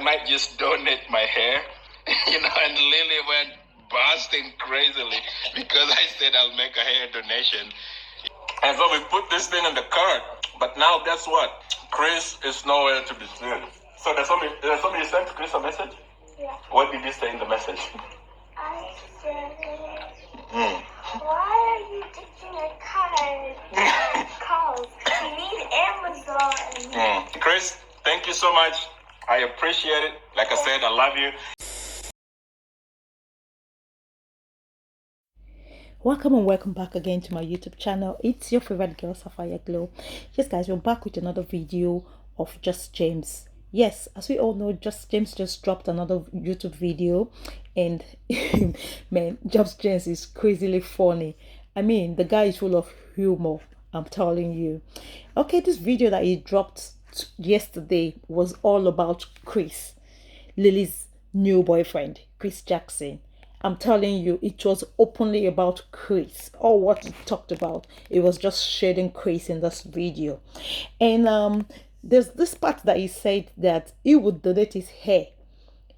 might just donate my hair, and Lily went bursting crazily because I said I'll make a hair donation. And so we put this thing in the cart. But now, guess what? Chris is nowhere to be seen. So there's somebody you sent Chris a message? Yeah. What did you say in the message? I said, why are you taking a card? Calls. You need Amazon. Chris, thank you so much. I appreciate it. Like I said, I love you. Welcome and welcome back again to my YouTube channel. It's your favorite girl, Sapphire Glow. Yes guys, we're back with another video of Just James. Yes, as we all know, Just James just dropped another YouTube video, and man, Just James is crazily funny. I mean, the guy is full of humor, I'm telling you. Okay, this video that he dropped yesterday was all about Chris, Lily's new boyfriend, Chris Jackson. I'm telling you, it was openly about Chris. All what he talked about, it was just shading Chris in this video. And there's this part that he said that he would donate his hair.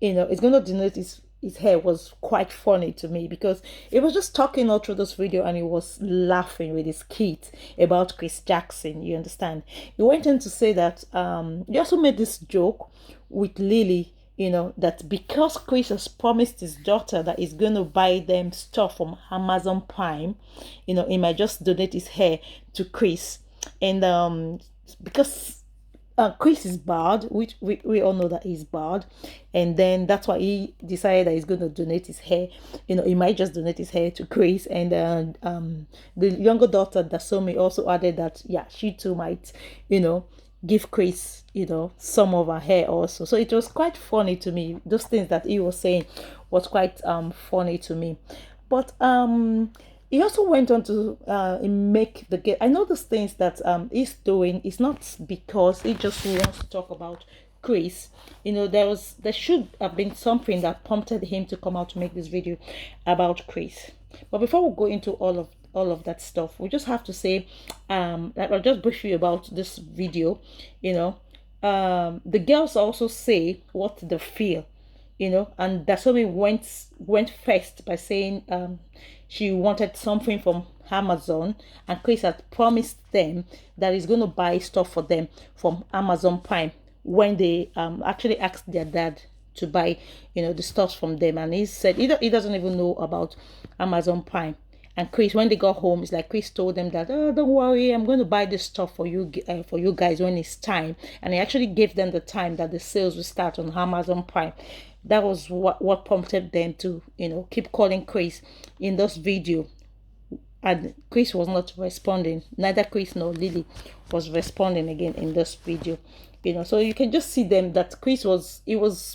He's going to donate his hair. Was quite funny to me because he was just talking all through this video and he was laughing with his kids about Chris Jackson. You understand? He went on to say that he also made this joke with Lily, that because Chris has promised his daughter that he's going to buy them stuff from Amazon Prime, he might just donate his hair to Chris. And because Chris is bad, which we all know that he's bad, and then that's why he decided that he's going to donate his hair. He might just donate his hair to Chris. And the younger daughter, Dasomi, also added that, yeah, she too might, give Chris, some of her hair also. So it was quite funny to me. Those things that he was saying was quite funny to me. But he also went on to make the game. I know those things that he's doing is not because he just wants to talk about Chris. There should have been something that prompted him to come out to make this video about Chris. But before we go into all of that stuff, we just have to say that I'll just brief you about this video. The girls also say what they feel, and Dasomi went first by saying she wanted something from Amazon, and Chris had promised them that he's going to buy stuff for them from Amazon Prime when they actually asked their dad to buy the stuff from them. And he said he doesn't even know about Amazon Prime. And Chris, when they got home, it's like Chris told them that, oh, don't worry, I'm going to buy this stuff for you guys when it's time. And he actually gave them the time that the sales will start on Amazon Prime. That was what prompted them to, keep calling Chris in this video. And Chris was not responding. Neither Chris nor Lily was responding again in this video. So you can just see them that Chris was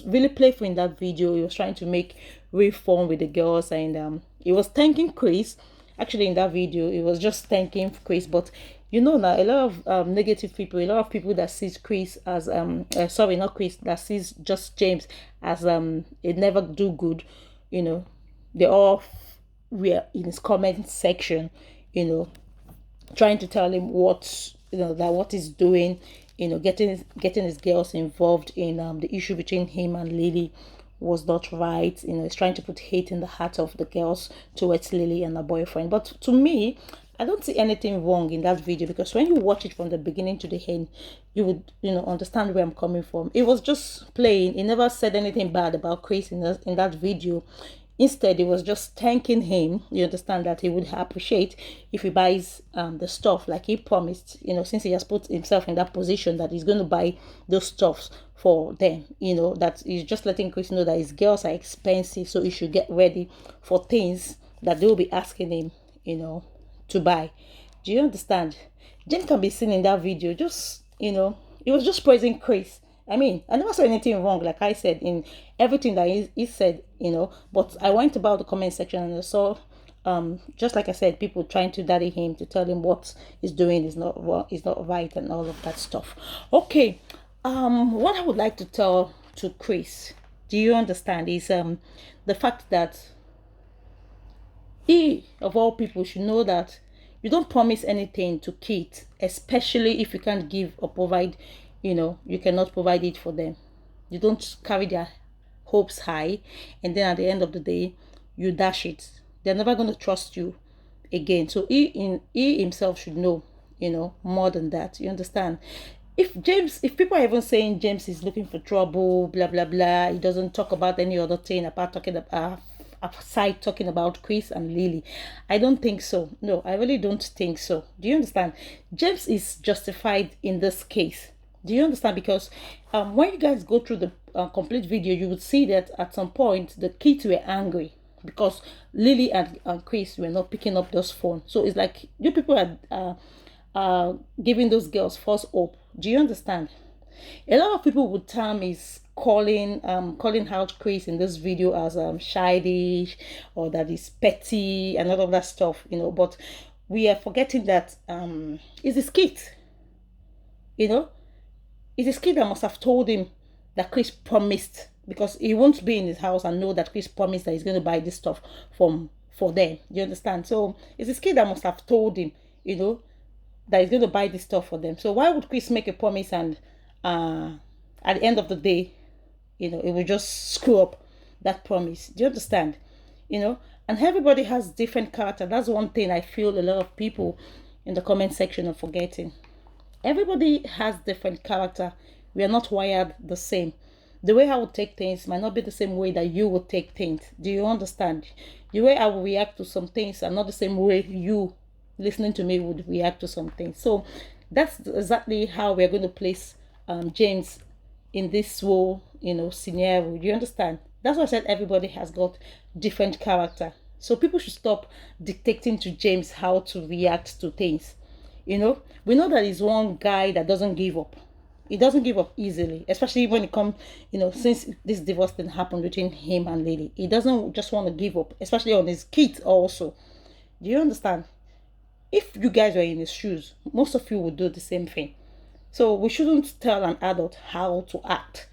really playful in that video. He was trying to make real fun with the girls, and he was thanking Chris. Actually, in that video, he was just thanking Chris. But now a lot of negative people, a lot of people that sees Chris as not Chris, that sees Just James as it never do good. They all were in his comment section, trying to tell him what he's doing. Getting his girls involved in the issue between him and Lily was not right. He's trying to put hate in the heart of the girls towards Lily and her boyfriend. But to me, I don't see anything wrong in that video, because when you watch it from the beginning to the end, you would understand where I'm coming from. It was just playing. He never said anything bad about Chris in that video. Instead, he was just thanking him. You understand that he would appreciate if he buys the stuff like he promised, since he has put himself in that position that he's going to buy those stuffs for them, that he's just letting Chris know that his girls are expensive, so he should get ready for things that they will be asking him, to buy. Do you understand? James can be seen in that video, just, he was just praising Chris. I mean, I never said anything wrong, like I said, in everything that he said, but I went about the comment section and I saw, just like I said, people trying to daddy him, to tell him what he's doing is not right and all of that stuff. Okay, what I would like to tell to Chris, do you understand, is the fact that he, of all people, should know that you don't promise anything to kids, especially if you can't give or provide, you cannot provide it for them. You don't carry their hopes high, and then at the end of the day, you dash it. They're never going to trust you again. So he himself should know, more than that. You understand? If people are even saying James is looking for trouble, blah blah blah, he doesn't talk about any other thing apart talking about aside talking about Chris and Lily. I don't think so. No, I really don't think so. Do you understand? James is justified in this case. Do you understand? Because when you guys go through the complete video, you would see that at some point the kids were angry because Lily and Chris were not picking up those phones. So it's like you people are giving those girls false hope. Do you understand? A lot of people would term is calling out Chris in this video as childish, or that is petty and all of that stuff, but we are forgetting that it's his kid. It's his kid that must have told him that Chris promised, because he won't be in his house and know that Chris promised that he's going to buy this stuff for them. You understand? So it's his kid that must have told him, that he's going to buy this stuff for them. So why would Chris make a promise and at the end of the day, it will just screw up that promise? Do you understand? And everybody has different character. That's one thing I feel a lot of people in the comment section are forgetting. Everybody has different character. We are not wired the same. The way I would take things might not be the same way that you would take things. Do you understand? The way I will react to some things are not the same way you listening to me would react to some things. So that's exactly how we're going to place James in this whole scenario. Do you understand? That's why I said everybody has got different character. So people should stop dictating to James how to react to things. We know that he's one guy that doesn't give up. He doesn't give up easily, especially when it comes, since this divorce thing happened between him and Lily. He doesn't just want to give up, especially on his kids also. Do you understand? If you guys were in his shoes, most of you would do the same thing. So we shouldn't tell an adult how to act.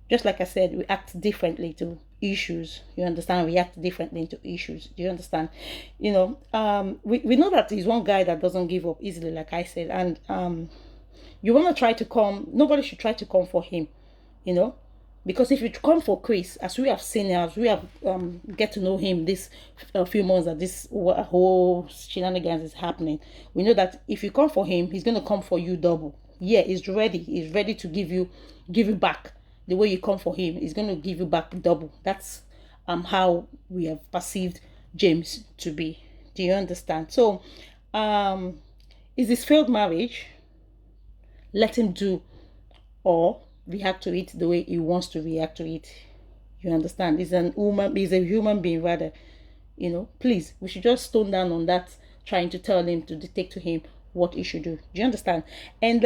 Just like I said, we act differently to issues. You understand? We act differently to issues. Do you understand? We know that he's one guy that doesn't give up easily, like I said. And you want to try to come, nobody should try to come for him, because if you come for Chris, as we have seen, as we have get to know him this few months that this whole shenanigans is happening, we know that if you come for him, he's going to come for you double. Yeah, he's ready to give you back the way you come for him. He's going to give you back double. That's how we have perceived James to be. Do you understand? So is this failed marriage? Let him do or react to it the way he wants to react to it. You understand? He's a human being rather. Please, we should just tone down on that, trying to tell him, to dictate to him what he should do. Do you understand? And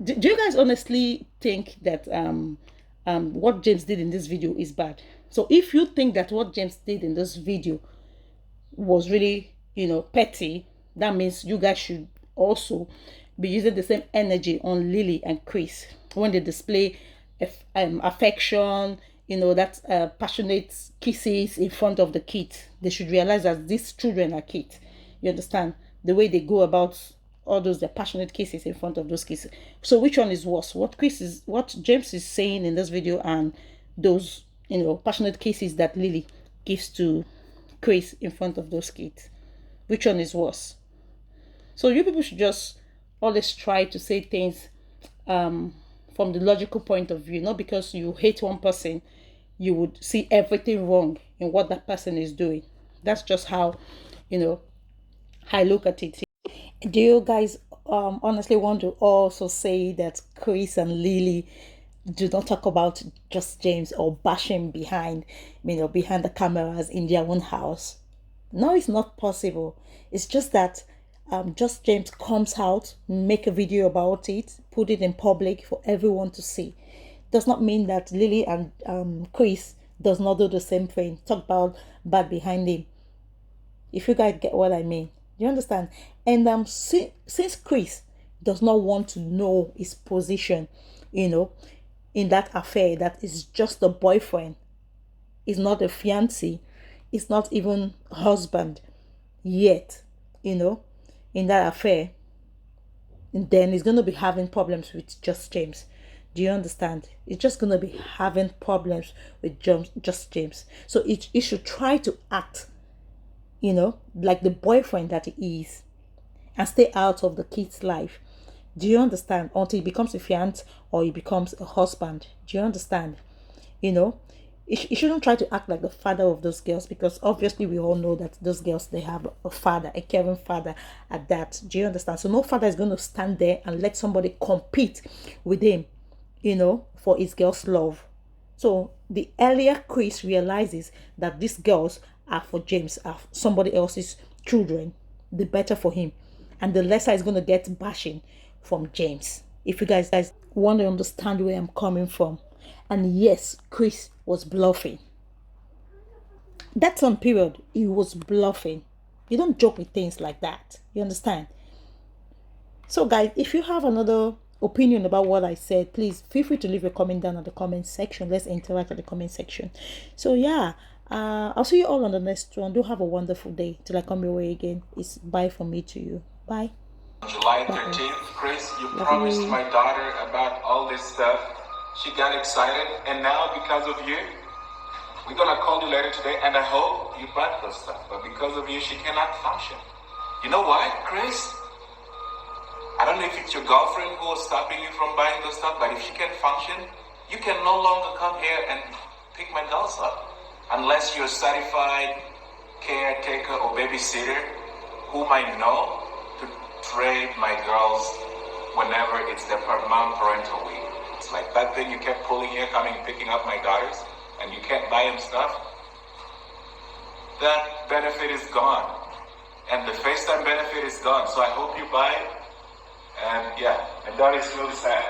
do you guys honestly think that what James did in this video is bad? So if you think that what James did in this video was really, petty, that means you guys should also be using the same energy on Lily and Chris when they display affection, that passionate kisses in front of the kids. They should realize that these children are kids. You understand? The way they go about all those passionate kisses in front of those kids. So which one is worse? What James is saying in this video, and those passionate kisses that Lily gives to Chris in front of those kids? Which one is worse? So you people should just always try to say things from the logical point of view, not because you hate one person you would see everything wrong in what that person is doing. That's just how I look at it. Do you guys honestly want to also say that Chris and Lily do not talk about just James or bash him behind the cameras in their own house? No, it's not possible. It's just that just James comes out, make a video about it, put it in public for everyone to see. Does not mean that Lily and Chris does not do the same thing, talk about bad behind him. If you guys get what I mean. Do you understand? And since Chris does not want to know his position, in that affair, that is just a boyfriend, is not a fiancé, is not even husband yet, in that affair, and then he's going to be having problems with just James. Do you understand? It's just gonna be having problems with just James. So it should try to act, like the boyfriend that he is, and stay out of the kid's life. Do you understand? Until he becomes a fiance or he becomes a husband. Do you understand? He shouldn't try to act like the father of those girls, because obviously we all know that those girls, they have a father, a caring father at that. Do you understand? So no father is going to stand there and let somebody compete with him, for his girl's love. So the earlier Chris realizes that these girls are for James, are somebody else's children, the better for him. And the lesser is going to get bashing from James. If you guys want to understand where I'm coming from. And yes, Chris was bluffing. That's on period. He was bluffing. You don't joke with things like that. You understand? So guys, if you have another opinion about what I said, please feel free to leave a comment down at the comment section. Let's interact at the comment section. So yeah, I'll see you all on the next one. Do have a wonderful day till I come your way again. It's bye from me to you. Bye. July 13th, Chris, you promised my daughter about all this stuff. She got excited, and now because of you, we're gonna call you later today, and I hope you bought those stuff. But because of you, she cannot function. You know why, Chris? I don't know if it's your girlfriend who is stopping you from buying those stuff, but if she can't function, you can no longer come here and pick my girls up. Unless you're a certified caretaker or babysitter whom I know to trade my girls whenever it's their parental week. It's like that thing you kept pulling here, coming picking up my daughters, and you can't buy them stuff. That benefit is gone. And the FaceTime benefit is gone. So I hope you buy it. And yeah, my daughter's really sad.